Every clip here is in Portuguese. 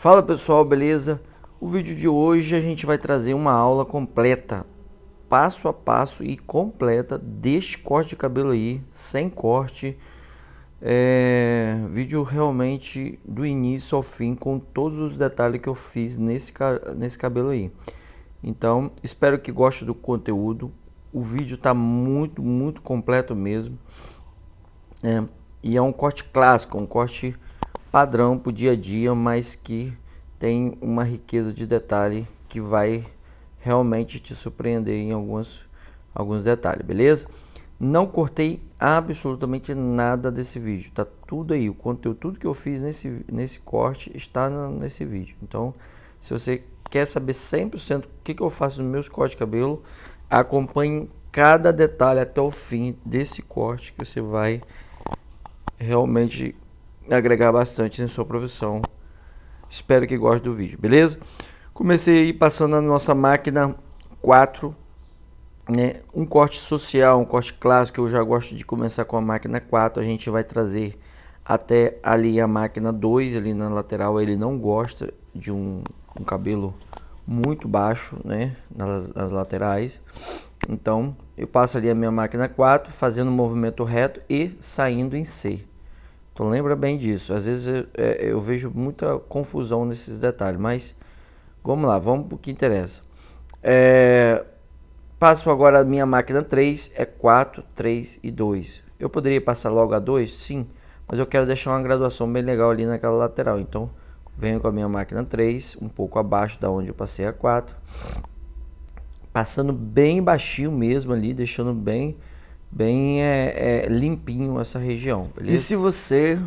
Fala pessoal, beleza? O vídeo de hoje a gente vai trazer uma aula completa, passo a passo e completa deste corte de cabelo aí, sem corte. Vídeo realmente do início ao fim, com todos os detalhes que eu fiz nesse cabelo aí. Então, espero que goste do conteúdo. O vídeo tá muito completo mesmo. E é um corte clássico, um corte padrão para o dia a dia, mas que tem uma riqueza de detalhe que vai realmente te surpreender em alguns detalhes, beleza? Não cortei absolutamente nada desse vídeo, tá tudo aí, o conteúdo, tudo que eu fiz nesse corte está nesse vídeo. Então, se você quer saber 100% o que eu faço nos meus cortes de cabelo, acompanhe cada detalhe até o fim desse corte, que você vai realmente agregar bastante na sua profissão. Espero que goste do vídeo, beleza? Comecei aí passando a nossa máquina 4, né? Um corte social, um corte clássico. Eu já gosto de começar com a máquina 4. A gente vai trazer até ali a máquina 2, ali na lateral. Ele não gosta de um cabelo muito baixo, né? Nas laterais. Então eu passo ali a minha máquina 4, fazendo um movimento reto e saindo em C. Então lembra bem disso. Às vezes eu vejo muita confusão nesses detalhes, mas vamos lá, vamos para o que interessa. Passo agora a minha máquina 3, é 4, 3 e 2. Eu poderia passar logo a 2? Sim, mas eu quero deixar uma graduação bem legal ali naquela lateral. Então venho com a minha máquina 3, um pouco abaixo da onde eu passei a 4. Passando bem baixinho mesmo ali, deixando bem limpinho essa região, beleza? E se você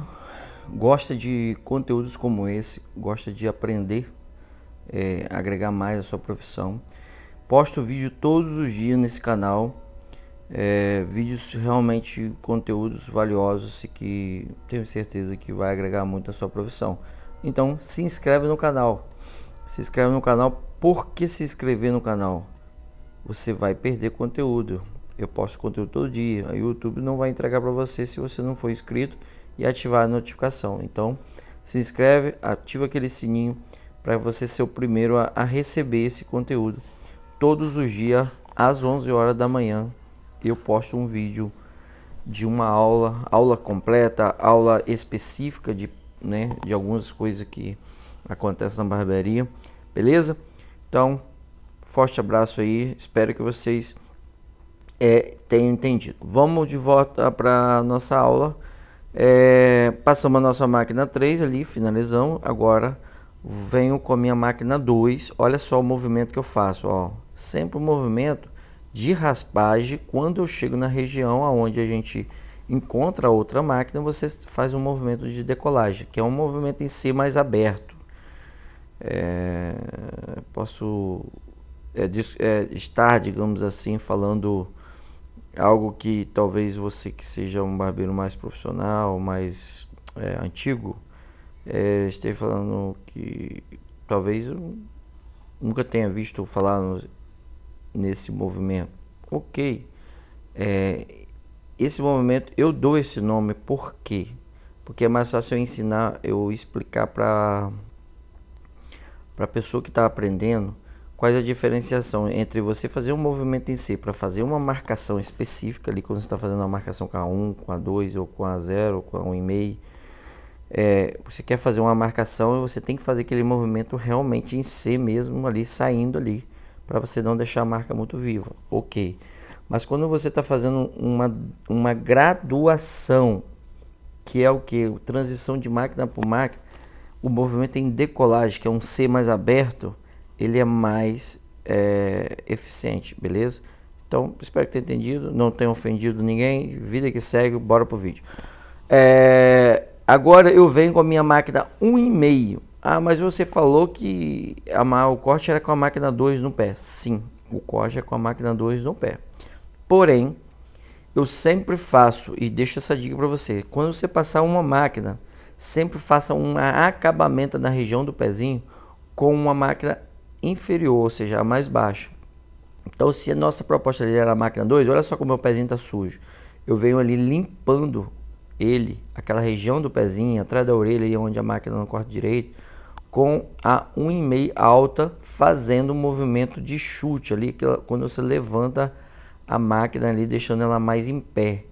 gosta de conteúdos como esse, gosta de aprender, agregar mais a sua profissão, posto vídeo todos os dias nesse canal, vídeos realmente, conteúdos valiosos que tenho certeza que vai agregar muito a sua profissão. Então se inscreve no canal, Por que se inscrever no canal? Você vai perder conteúdo. Eu posto conteúdo todo dia. O YouTube não vai entregar para você se você não for inscrito e ativar a notificação. Então, se inscreve, ativa aquele sininho para você ser o primeiro a receber esse conteúdo. Todos os dias, às 11 horas da manhã, eu posto um vídeo de uma aula completa, aula específica de algumas coisas que acontecem na barbearia. Beleza? Então, forte abraço aí. Espero que vocês tenham entendido. Vamos de volta para nossa aula. Passamos a nossa máquina 3 ali, finalizamos. Agora venho com a minha máquina 2. Olha só o movimento que eu faço, ó. Sempre o movimento de raspagem. Quando eu chego na região onde a gente encontra a outra máquina, você faz um movimento de decolagem, que é um movimento em si mais aberto. Posso estar, digamos assim, falando algo que talvez você que seja um barbeiro mais profissional, mais antigo, esteja falando que talvez nunca tenha visto falar nesse movimento. Ok, esse movimento eu dou esse nome por quê? Porque é mais fácil eu ensinar, eu explicar para a pessoa que está aprendendo qual é a diferenciação entre você fazer um movimento em si para fazer uma marcação específica ali, quando você está fazendo uma marcação com a 1, com a 2 ou com a 0, com a 1,5. Você quer fazer uma marcação e você tem que fazer aquele movimento realmente em si mesmo ali, saindo ali, para você não deixar a marca muito viva. Ok, mas quando você está fazendo uma graduação, que é o que? Transição de máquina por máquina, o movimento em decolagem, que é um C mais aberto, ele é mais eficiente, beleza? Então, espero que tenha entendido, não tenha ofendido ninguém, vida que segue, bora pro vídeo. Agora eu venho com a minha máquina 1,5. Ah, mas você falou que o corte era com a máquina 2 no pé. Sim, o corte é com a máquina 2 no pé. Porém, eu sempre faço, e deixo essa dica para você, quando você passar uma máquina, sempre faça um acabamento na região do pezinho com uma máquina inferior, ou seja, a mais baixa. Então, se a nossa proposta ali era a máquina 2, olha só como o meu pezinho está sujo. Eu venho ali limpando aquela região do pezinho, atrás da orelha, onde a máquina não corta direito, com a 1,5 alta, fazendo um movimento de chute ali, quando você levanta a máquina ali, deixando ela mais em pé,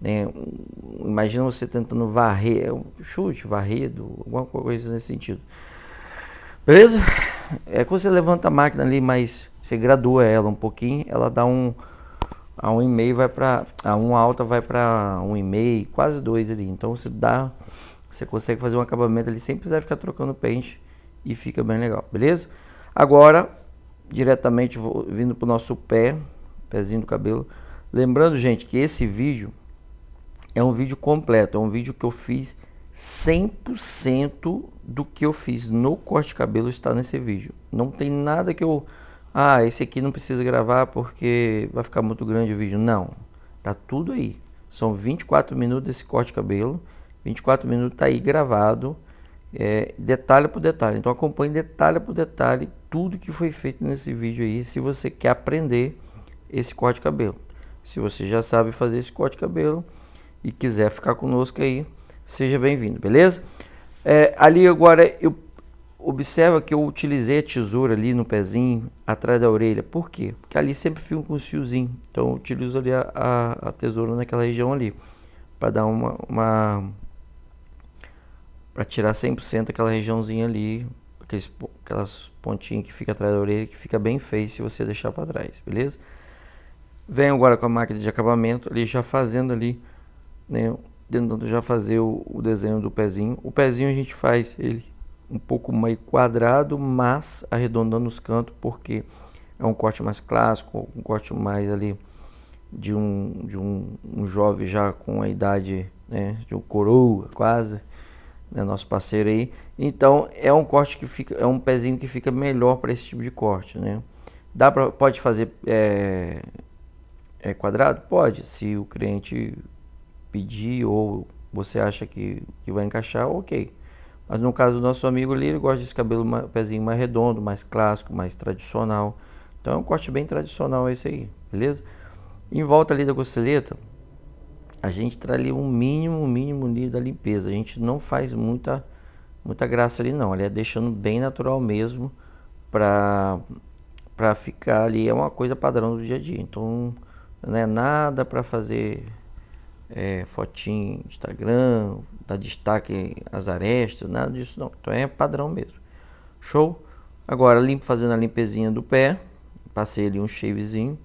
né? Imagina você tentando varrer, chute, varrido, alguma coisa nesse sentido. Beleza? É quando você levanta a máquina ali, mas você gradua ela um pouquinho, ela dá a 1,5 vai para a 1 alta, vai para 1,5, quase 2 ali. Então você consegue fazer um acabamento ali sem precisar ficar trocando pente e fica bem legal, beleza? Agora, diretamente vindo pro nosso pezinho do cabelo. Lembrando, gente, que esse vídeo é um vídeo completo, é um vídeo que eu fiz 100% do que eu fiz no corte de cabelo está nesse vídeo. Não tem nada que esse aqui não precisa gravar porque vai ficar muito grande o vídeo. Não, tá tudo aí. São 24 minutos desse corte de cabelo. 24 minutos tá aí gravado, detalhe por detalhe. Então acompanhe detalhe por detalhe tudo que foi feito nesse vídeo aí, se você quer aprender esse corte de cabelo. Se você já sabe fazer esse corte de cabelo e quiser ficar conosco aí, seja bem-vindo, beleza? Ali agora eu observa que eu utilizei a tesoura ali no pezinho, atrás da orelha. Por quê? Porque ali sempre fica com os fiozinhos. Então eu utilizo ali a tesoura naquela região ali, para dar para tirar 100% aquela regiãozinha ali, aquelas pontinhas que fica atrás da orelha, que fica bem feio se você deixar para trás, beleza? Venho agora com a máquina de acabamento ali, já fazendo ali, né, tentando já fazer o desenho do pezinho. O pezinho a gente faz ele um pouco meio quadrado, mas arredondando os cantos, porque é um corte mais clássico, um corte mais ali de um jovem já com a idade, né, de um coroa quase, né, nosso parceiro aí. Então é um corte que fica, é um pezinho que fica melhor para esse tipo de corte, né? Pode fazer quadrado? Pode, se o cliente pedir ou você acha que vai encaixar, ok. Mas no caso do nosso amigo ali, ele gosta desse cabelo pezinho mais redondo, mais clássico, mais tradicional. Então é um corte bem tradicional esse aí, beleza? Em volta ali da costeleta, a gente traz ali um mínimo ali da limpeza. A gente não faz muita graça ali não, ele é deixando bem natural mesmo para ficar ali, é uma coisa padrão do dia a dia. Então não é nada para fazer fotinho Instagram, dar destaque às arestas, nada disso não. Então é padrão mesmo. Show? Agora fazendo a limpezinha do pé, passei ali um shavezinho,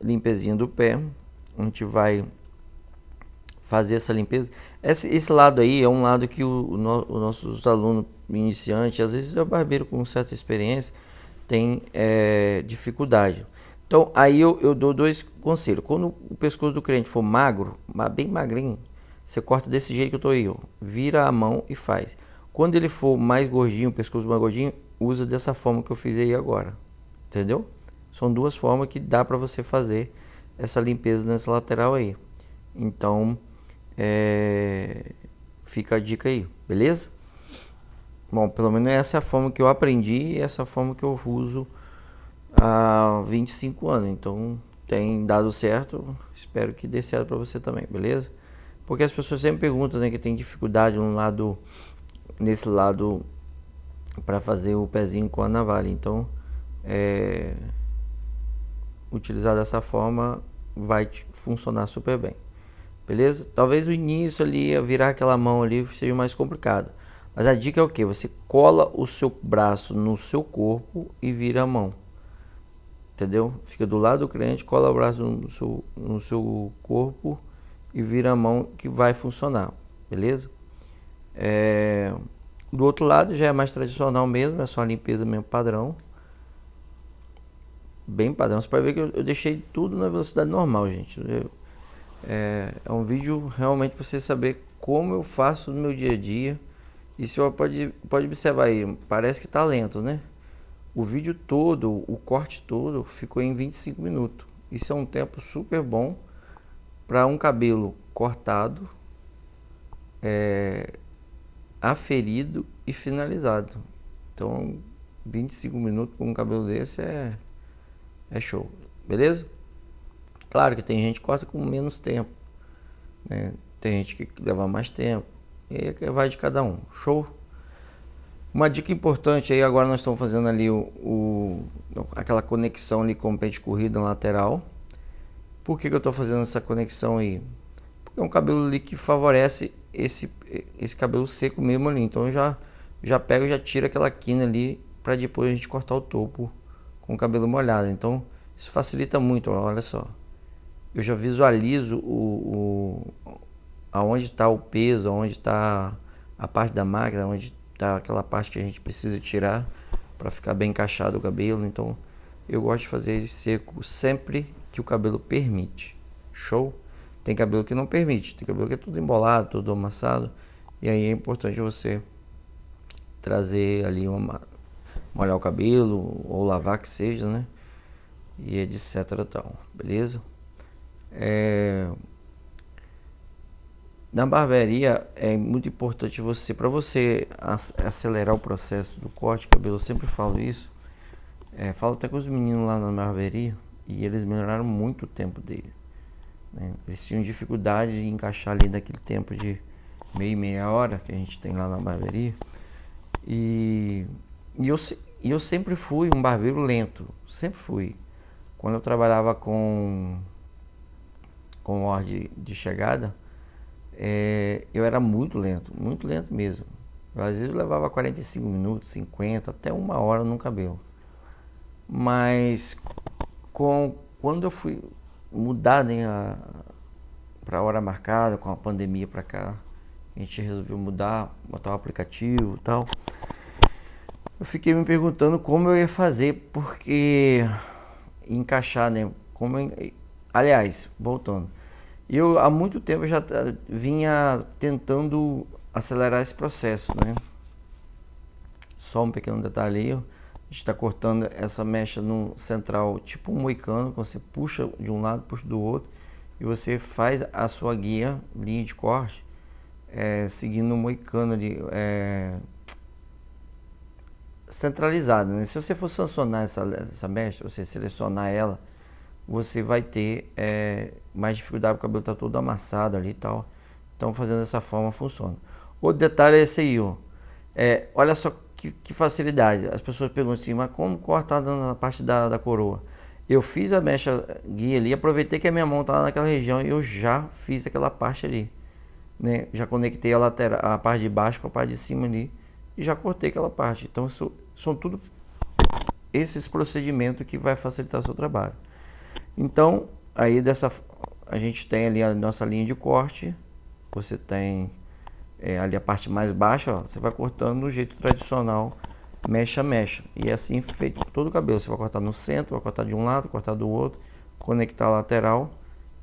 limpezinha do pé. A gente vai fazer essa limpeza. Esse lado aí é um lado que os nossos alunos iniciantes, às vezes é barbeiro com certa experiência, tem dificuldade. Então aí eu dou dois conselhos. Quando o pescoço do cliente for magro, bem magrinho, você corta desse jeito que eu tô aí, ó. Vira a mão e faz. Quando ele for mais gordinho, o pescoço mais gordinho, usa dessa forma que eu fiz aí agora. Entendeu? São duas formas que dá para você fazer essa limpeza nessa lateral aí. Então fica a dica aí, beleza? Bom, pelo menos essa é a forma que eu aprendi e essa é a forma que eu uso há 25 anos. Então tem dado certo, espero que dê certo para você também, beleza? Porque as pessoas sempre perguntam, né, que tem dificuldade nesse lado para fazer o pezinho com a navalha. Então utilizar dessa forma vai funcionar super bem, beleza? Talvez o início ali, virar aquela mão ali, seja mais complicado. Mas a dica é o que? Você cola o seu braço no seu corpo e vira a mão. Entendeu? Fica do lado do cliente, cola o braço no seu corpo e vira a mão, que vai funcionar, beleza? Do outro lado já é mais tradicional mesmo, é só a limpeza mesmo padrão. Bem padrão. Você pode ver que eu deixei tudo na velocidade normal, gente. É um vídeo realmente para você saber como eu faço no meu dia a dia. E você pode observar aí, parece que tá lento, né? O vídeo todo, o corte todo ficou em 25 minutos. Isso é um tempo super bom para um cabelo cortado, aferido e finalizado. Então 25 minutos com um cabelo desse é show, beleza? Claro que tem gente que corta com menos tempo, né? Tem gente que leva mais tempo, e aí vai de cada um, show? Uma dica importante aí, agora nós estamos fazendo ali aquela conexão ali com o pente corrido na lateral. Por que eu estou fazendo essa conexão aí? Porque é um cabelo ali que favorece esse cabelo seco mesmo ali. Então eu já pego e já tiro aquela quina ali para depois a gente cortar o topo com o cabelo molhado. Então isso facilita muito, ó, olha só. Eu já visualizo aonde está o peso, aonde está a parte da máquina, onde está aquela parte que a gente precisa tirar para ficar bem encaixado o cabelo. Então eu gosto de fazer ele seco sempre que o cabelo permite. Show? Tem cabelo que não permite, tem cabelo que é tudo embolado, tudo amassado, e aí é importante você trazer ali molhar o cabelo ou lavar que seja, né? E etc tal, beleza? Na barbearia é muito importante você, para você acelerar o processo do corte de cabelo, eu sempre falo isso. Falo até com os meninos lá na barbearia e eles melhoraram muito o tempo dele, né? Eles tinham dificuldade de encaixar ali daquele tempo de meia hora que a gente tem lá na barbearia. E eu sempre fui um barbeiro lento, sempre fui. Quando eu trabalhava com ordem de chegada, eu era muito lento mesmo. Às vezes eu levava 45 minutos, 50, até uma hora no cabelo. Mas quando eu fui mudar, né, para a hora marcada, com a pandemia para cá, a gente resolveu mudar, botar o aplicativo e tal. Eu fiquei me perguntando como eu ia fazer, porque encaixar, né? Aliás, voltando. Eu há muito tempo já vinha tentando acelerar esse processo, né? Só um pequeno detalhe aí, a gente está cortando essa mecha no central, tipo um moicano, você puxa de um lado, puxa do outro, e você faz a sua linha de corte, seguindo o moicano ali, centralizado, né? Se você for sancionar essa mecha, você selecionar ela, você vai ter mais dificuldade, porque o cabelo está todo amassado ali e tal. Então fazendo dessa forma funciona. Outro detalhe é esse aí, ó. Olha só que facilidade. As pessoas perguntam assim, mas como cortar na parte da coroa? Eu fiz a mecha guia ali, aproveitei que a minha mão estava naquela região e eu já fiz aquela parte ali, né? Já conectei a lateral, a parte de baixo com a parte de cima ali e já cortei aquela parte. Então são tudo esses procedimentos que vai facilitar o seu trabalho. Então aí a gente tem ali a nossa linha de corte. Você tem ali a parte mais baixa, ó, você vai cortando do jeito tradicional, mecha a mecha, e é assim feito por todo o cabelo. Você vai cortar no centro, vai cortar de um lado, cortar do outro, conectar a lateral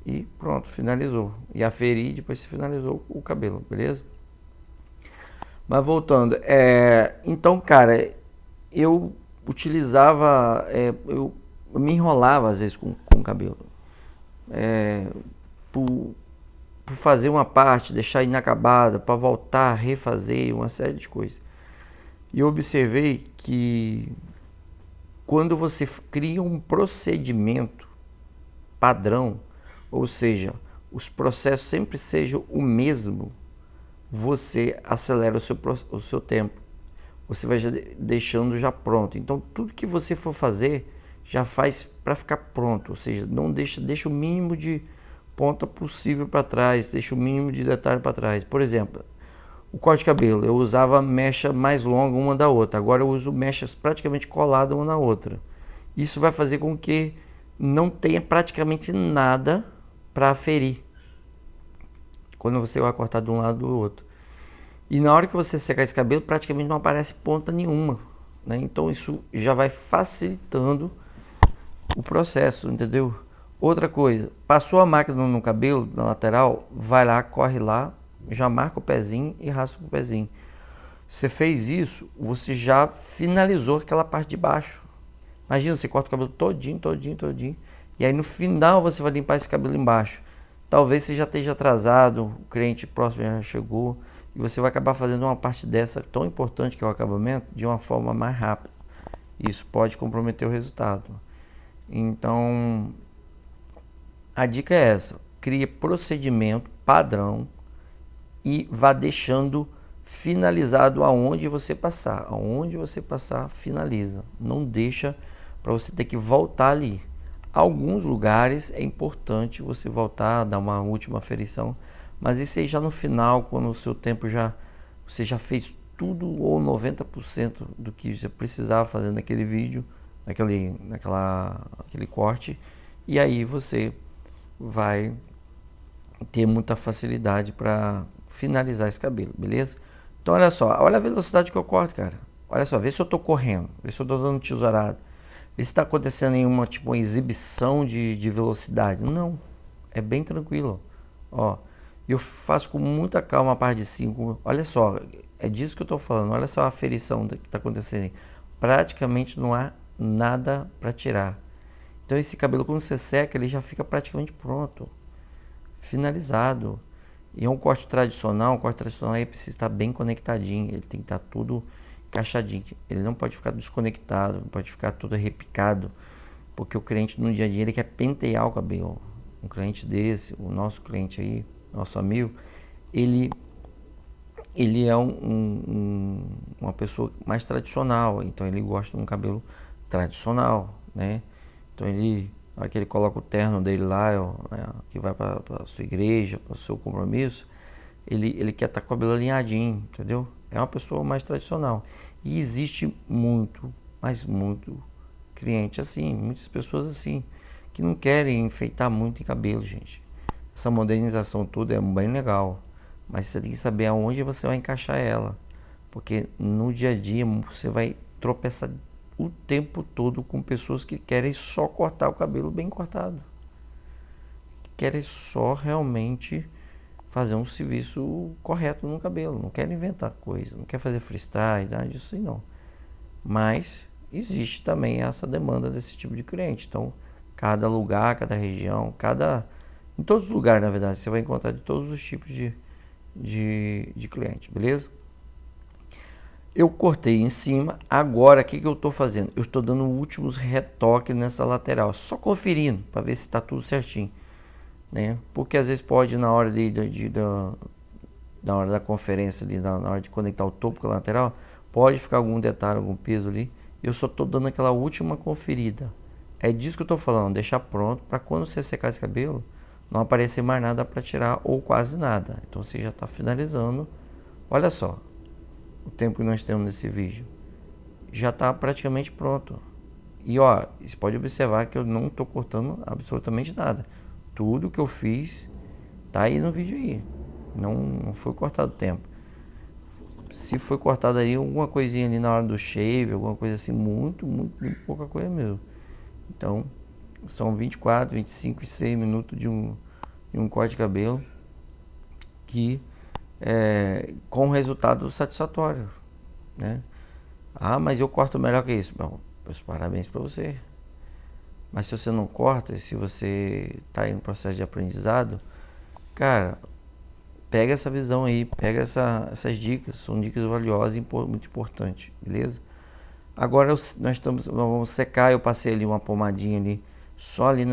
e pronto, finalizou. E aferir, depois você finalizou o cabelo, beleza? Mas voltando, então, cara, eu utilizava, eu me enrolava às vezes com o cabelo, por fazer uma parte, deixar inacabada, para voltar, refazer, uma série de coisas. E eu observei que quando você cria um procedimento padrão, ou seja, os processos sempre sejam o mesmo, você acelera o seu tempo. Você vai já deixando já pronto. Então tudo que você for fazer, já faz para ficar pronto, ou seja, não deixa o mínimo de ponta possível para trás, deixa o mínimo de detalhe para trás. Por exemplo, o corte de cabelo, eu usava mecha mais longa uma da outra, agora eu uso mechas praticamente coladas uma na outra. Isso vai fazer com que não tenha praticamente nada para aferir quando você vai cortar de um lado do outro. E na hora que você secar esse cabelo, praticamente não aparece ponta nenhuma, né? Então isso já vai facilitando o processo, entendeu? Outra coisa, passou a máquina no cabelo, na lateral, vai lá, corre lá, já marca o pezinho e raspa o pezinho. Você fez isso, você já finalizou aquela parte de baixo. Imagina, você corta o cabelo todinho, e aí no final você vai limpar esse cabelo embaixo. Talvez você já esteja atrasado, o cliente próximo já chegou, e você vai acabar fazendo uma parte dessa tão importante que é o acabamento de uma forma mais rápida. Isso pode comprometer o resultado. Então, a dica é essa: crie procedimento padrão e vá deixando finalizado aonde você passar. Aonde você passar, finaliza. Não deixa para você ter que voltar ali. Alguns lugares é importante você voltar, dar uma última aferição, mas isso aí já no final, quando o seu tempo você já fez tudo ou 90% do que você precisava fazer naquele vídeo, aquele corte, e aí você vai ter muita facilidade para finalizar esse cabelo, beleza? Então olha só, olha a velocidade que eu corto, cara. Olha só, vê se eu tô correndo, vê se eu tô dando tesourado, vê se tá acontecendo nenhuma tipo uma exibição de velocidade. Não, é bem tranquilo. Ó, eu faço com muita calma a parte de 5. Olha só, é disso que eu tô falando. Olha só a aferição que tá acontecendo aí. Praticamente não há nada para tirar. Então esse cabelo quando você seca, ele já fica praticamente pronto, finalizado. E é um corte tradicional, aí precisa estar bem conectadinho, ele tem que estar tudo encaixadinho. Ele não pode ficar desconectado, não pode ficar todo repicado, porque o cliente no dia a dia ele quer pentear o cabelo. Um cliente desse, o nosso cliente aí, nosso amigo, ele ele é uma pessoa mais tradicional, então ele gosta de um cabelo tradicional, né? Então ele, na hora que ele coloca o terno dele lá, né, que vai para a sua igreja, para o seu compromisso, ele quer estar com o cabelo alinhadinho, entendeu? É uma pessoa mais tradicional. E existe muito, mas muito cliente assim, muitas pessoas assim, que não querem enfeitar muito em cabelo, gente. Essa modernização toda é bem legal, mas você tem que saber aonde você vai encaixar ela, porque no dia a dia você vai tropeçar o tempo todo com pessoas que querem só cortar o cabelo bem cortado, que querem só realmente fazer um serviço correto no cabelo, não querem inventar coisa, não quer fazer freestyle, nada disso aí não. Mas existe também essa demanda desse tipo de cliente. Então, cada lugar, cada região, em todos os lugares, na verdade, você vai encontrar de todos os tipos de cliente, beleza? Eu cortei em cima, agora o que eu estou fazendo? Eu estou dando últimos retoques nessa lateral, só conferindo para ver se está tudo certinho, né? Porque às vezes pode na hora na hora da conferência ali, na hora de conectar o topo com a lateral, pode ficar algum detalhe, algum peso ali. Eu só estou dando aquela última conferida. É disso que eu estou falando, deixar pronto para quando você secar esse cabelo, não aparecer mais nada para tirar ou quase nada. Então você já está finalizando. Olha só o tempo que nós temos nesse vídeo. Já está praticamente pronto. E ó, você pode observar que eu não estou cortando absolutamente nada. Tudo que eu fiz tá aí no vídeo aí. Não foi cortado tempo. Se foi cortado aí alguma coisinha ali na hora do shave, alguma coisa assim, muito pouca coisa mesmo. Então, são 24, 25 e 6 minutos de um corte de cabelo que com resultado satisfatório, né? Ah, mas eu corto melhor que isso. Bom, parabéns para você. Mas se você não corta, se você está em um processo de aprendizado, cara, pega essa visão aí, pega essas dicas, são dicas valiosas e muito importantes, beleza? Agora nós vamos secar, eu passei ali uma pomadinha ali, só ali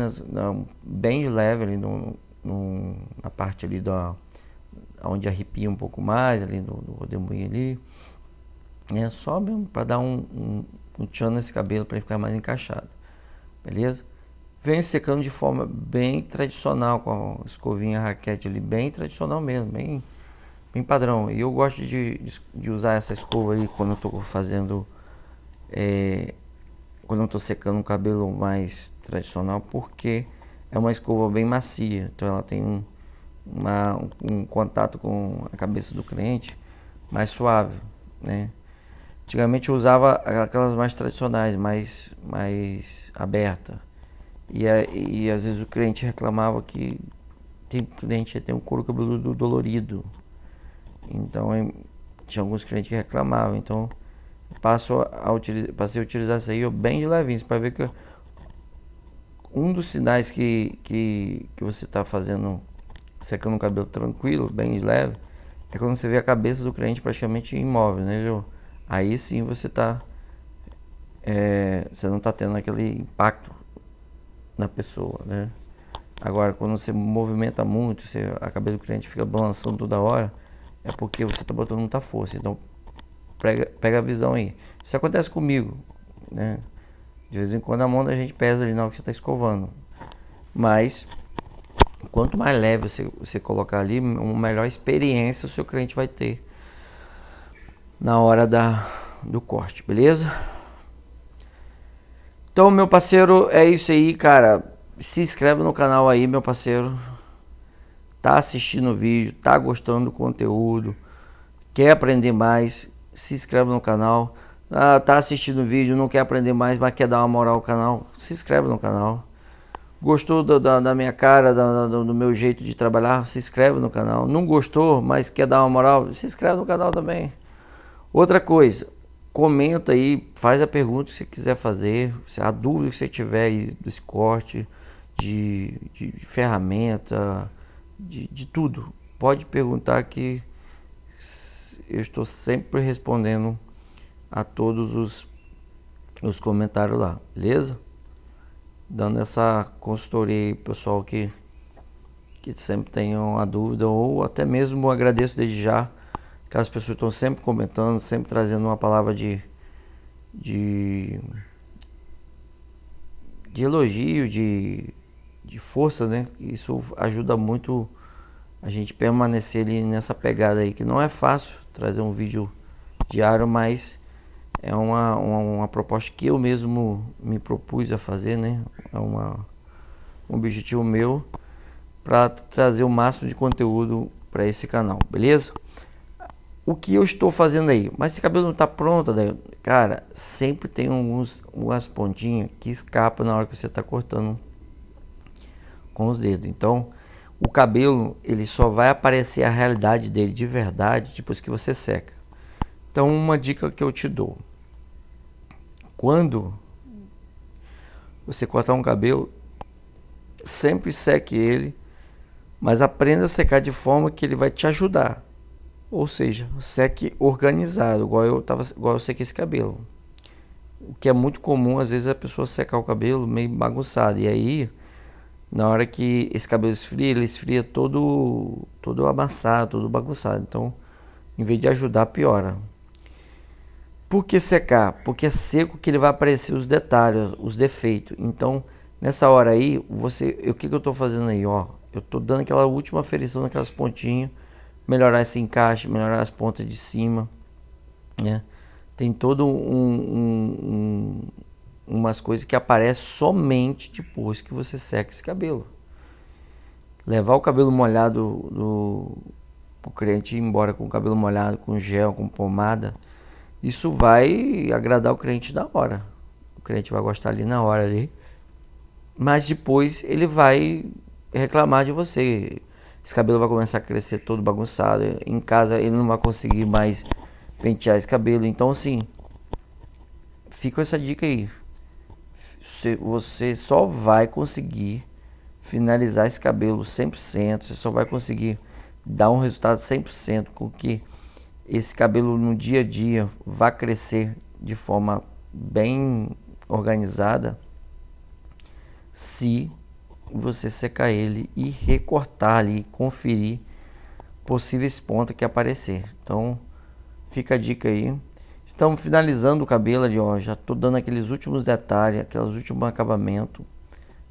bem de leve ali na parte ali onde arrepia um pouco mais, ali no rodemoinho ali, né? Só mesmo para dar um tchan nesse cabelo para ele ficar mais encaixado, beleza? Venho secando de forma bem tradicional, com a escovinha raquete ali, bem tradicional mesmo, bem padrão. E eu gosto de usar essa escova aí quando eu tô fazendo, quando eu tô secando um cabelo mais tradicional, porque é uma escova bem macia, então ela tem um contato com a cabeça do cliente mais suave, né? Antigamente eu usava aquelas mais tradicionais, mais aberta. E às vezes o cliente reclamava que tem cliente que tem um couro cabeludo dolorido. Então tinha alguns clientes que reclamavam. Então passei a utilizar isso aí bem de levinho, para ver que um dos sinais que você está fazendo, secando o cabelo tranquilo, bem de leve, é quando você vê a cabeça do cliente praticamente imóvel, né, Jô? Aí sim você não está tendo aquele impacto na pessoa, né? Agora, quando você movimenta muito, a cabeça do cliente fica balançando toda hora, é porque você tá botando muita força. Então pega a visão aí. Isso acontece comigo, né? De vez em quando a mão da gente pesa ali na hora que você tá escovando. Mas quanto mais leve você colocar ali, uma melhor experiência o seu cliente vai ter na hora do corte, beleza? Então, meu parceiro, é isso aí, cara. Se inscreve no canal aí, meu parceiro. Tá assistindo o vídeo, tá gostando do conteúdo, quer aprender mais, se inscreve no canal. Tá assistindo o vídeo, não quer aprender mais, mas quer dar uma moral ao canal, se inscreve no canal. Gostou da minha cara, do meu jeito de trabalhar, se inscreve no canal. Não gostou, mas quer dar uma moral, se inscreve no canal também. Outra coisa, comenta aí, faz a pergunta que você quiser fazer, a dúvida que você tiver aí desse corte, de ferramenta, de tudo. Pode perguntar que eu estou sempre respondendo a todos os comentários lá, beleza? Dando essa consultoria aí, pessoal que sempre tem uma dúvida, ou até mesmo agradeço desde já aquelas pessoas que estão sempre comentando, sempre trazendo uma palavra de elogio, de força, né? Isso ajuda muito a gente permanecer ali nessa pegada aí, que não é fácil trazer um vídeo diário, mas é uma proposta que eu mesmo me propus a fazer, né? É um objetivo meu para trazer o máximo de conteúdo para esse canal, beleza? O que eu estou fazendo aí? Mas esse cabelo não está pronto, daí, cara, sempre tem umas pontinhas que escapam na hora que você está cortando com os dedos. Então, o cabelo, ele só vai aparecer a realidade dele de verdade depois que você seca. Então, uma dica que eu te dou: quando você cortar um cabelo, sempre seque ele, mas aprenda a secar de forma que ele vai te ajudar. Ou seja, seque organizado, igual eu sequei esse cabelo. O que é muito comum, às vezes, a pessoa secar o cabelo meio bagunçado. E aí, na hora que esse cabelo esfria, ele esfria todo amassado, todo bagunçado. Então, em vez de ajudar, piora. Por que secar? Porque é seco que ele vai aparecer os detalhes, os defeitos. Então, nessa hora aí, o que eu estou fazendo aí? Ó, eu estou dando aquela última aferição naquelas pontinhas, melhorar esse encaixe, melhorar as pontas de cima, né? Tem todo umas coisas que aparecem somente depois que você seca esse cabelo. Levar o cabelo molhado o cliente ir embora com o cabelo molhado, com gel, com pomada, isso vai agradar o cliente na hora. O cliente vai gostar ali na hora ali, mas depois ele vai reclamar de você. Esse cabelo vai começar a crescer todo bagunçado. Em casa ele não vai conseguir mais pentear esse cabelo. Então, assim, fica essa dica aí. Você só vai conseguir finalizar esse cabelo 100%. Você só vai conseguir dar um resultado 100% com que esse cabelo no dia a dia vai crescer de forma bem organizada, se você secar ele e recortar ali, conferir possíveis pontas que aparecer. Então fica a dica aí. Estamos finalizando o cabelo ali, ó. Já tô dando aqueles últimos detalhes, aqueles últimos acabamentos,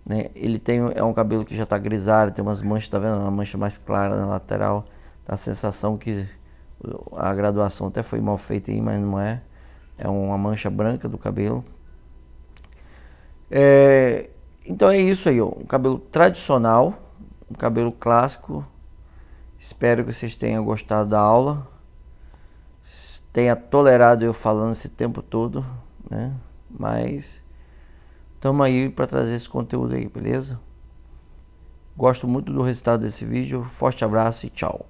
né? Ele é um cabelo que já tá grisalho, tem umas manchas, tá vendo? Uma mancha mais clara na lateral. Dá a sensação que a graduação até foi mal feita aí, mas não é. É uma mancha branca do cabelo. Então é isso aí, ó. Um cabelo tradicional, um cabelo clássico. Espero que vocês tenham gostado da aula, tenha tolerado eu falando esse tempo todo, né? Mas estamos aí para trazer esse conteúdo aí, beleza? Gosto muito do resultado desse vídeo. Forte abraço e tchau.